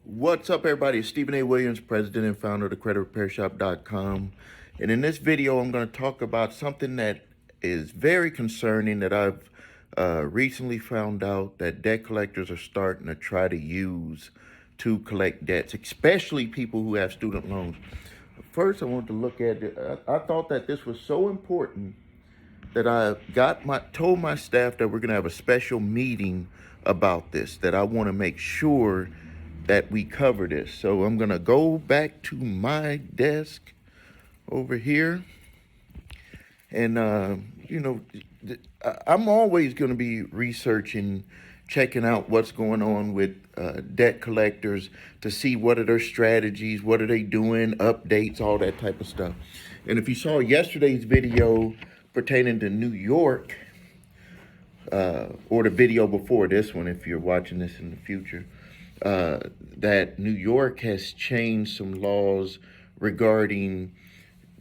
What's up, everybody? It's Stephen A. Williams, president and founder of the creditrepairshop.com. And in this video, I'm going to talk about something that is very concerning that I've recently found out that debt collectors are starting to try to use to collect debts, especially people who have student loans. First, I want to look at it. I thought that this was so important that I told my staff that we're going to have a special meeting about this, that I want to make sure that we cover this. So I'm going to go back to my desk over here. And, I'm always going to be researching, checking out what's going on with debt collectors to see what are their strategies, what are they doing, updates, all that type of stuff. And if you saw yesterday's video pertaining to New York, or the video before this one, if you're watching this in the future, that New York has changed some laws regarding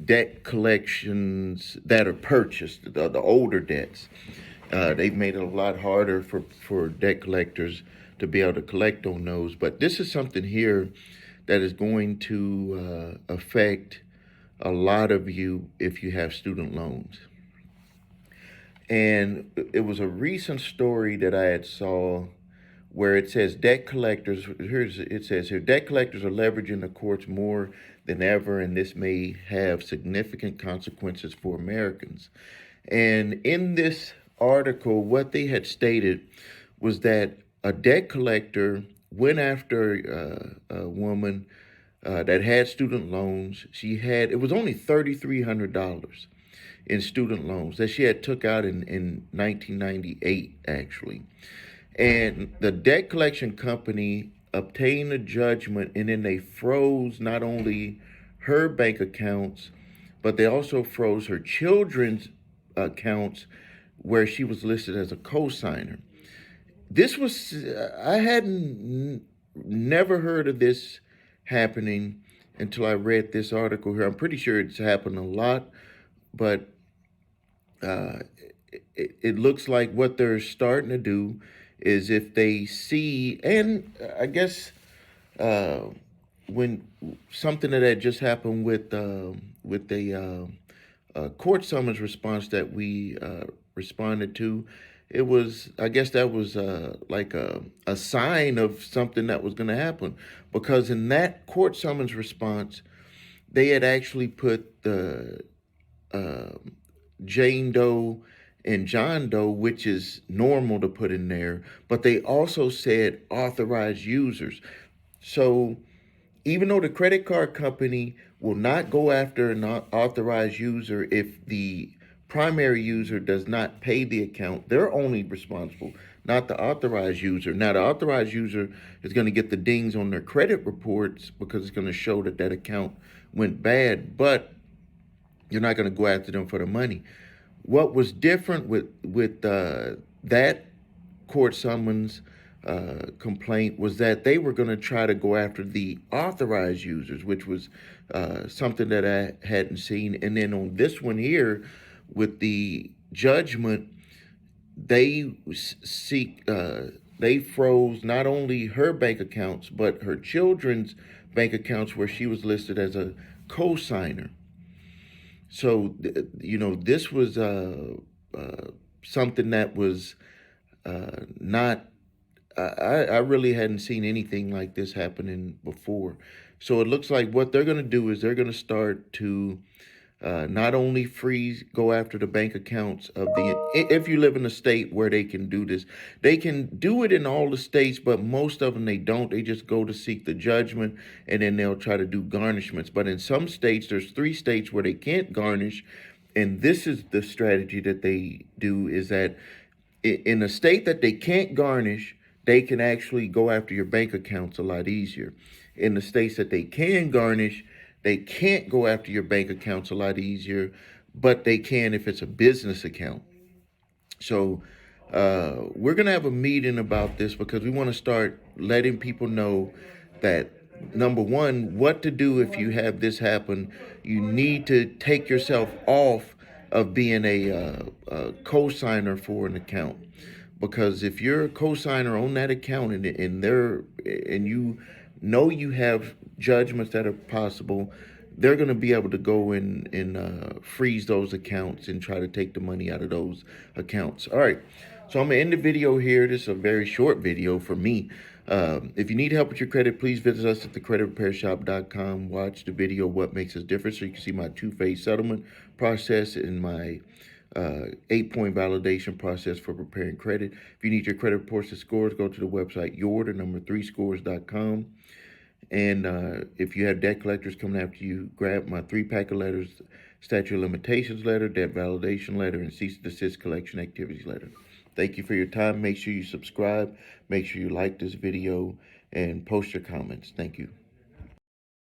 debt collections that are purchased, the older debts. They've made it a lot harder for debt collectors to be able to collect on those. But this is something here that is going to affect a lot of you if you have student loans. And it was a recent story that I had saw where it says debt collectors, it says here, debt collectors are leveraging the courts more than ever, and this may have significant consequences for Americans. And in this article, what they had stated was that a debt collector went after a woman that had student loans. It was only $3,300 in student loans that she had took out in 1998, actually. And the debt collection company obtained a judgment, and then they froze not only her bank accounts, but they also froze her children's accounts where she was listed as a co-signer. I hadn't never heard of this happening until I read this article here. I'm pretty sure it's happened a lot, but it looks like what they're starting to do is if they see, and I guess when something that just happened with the court summons response that we responded to, I guess that was like a sign of something that was going to happen, because in that court summons response, they had actually put the Jane Doe and John Doe, which is normal to put in there, but they also said authorized users. So even though the credit card company will not go after an authorized user if the primary user does not pay the account, they're only responsible, not the authorized user. Now, the authorized user is going to get the dings on their credit reports because it's going to show that that account went bad, but you're not going to go after them for the money. What was different with that court summons complaint was that they were going to try to go after the authorized users, which was something that I hadn't seen. And then on this one here, with the judgment, they froze not only her bank accounts, but her children's bank accounts where she was listed as a co-signer. So, this was something that was not, I really hadn't seen anything like this happening before. So it looks like what they're going to do is they're going to start to not only go after the bank accounts if you live in a state where they can do this. They can do it in all the states, but most of them they don't. They just go to seek the judgment, and then they'll try to do garnishments. But in some states, there's 3 states where they can't garnish, and this is the strategy that they do, is that in a state that they can't garnish, they can actually go after your bank accounts a lot easier. In the states that they can garnish, they can't go after your bank accounts a lot easier, but they can if it's a business account. So we're going to have a meeting about this because we want to start letting people know that, number one, what to do if you have this happen. You need to take yourself off of being a co-signer for an account. Because if you're a co-signer on that account and you know you have judgments that are possible. They're going to be able to go in and freeze those accounts and try to take the money out of those accounts. All right. So I'm going to end the video here. This is a very short video for me. If you need help with your credit, please visit us at thecreditrepairshop.com. Watch the video, What Makes Us Different, so you can see my two-phase settlement process and my 8-point validation process for preparing credit. If you need your credit reports and scores, go to the website your3scores.com. And if you have debt collectors coming after you, grab my 3-pack of letters: statute of limitations letter, debt validation letter, and cease and desist collection activities letter. Thank you for your time. Make sure you subscribe. Make sure you like this video and post your comments. Thank you.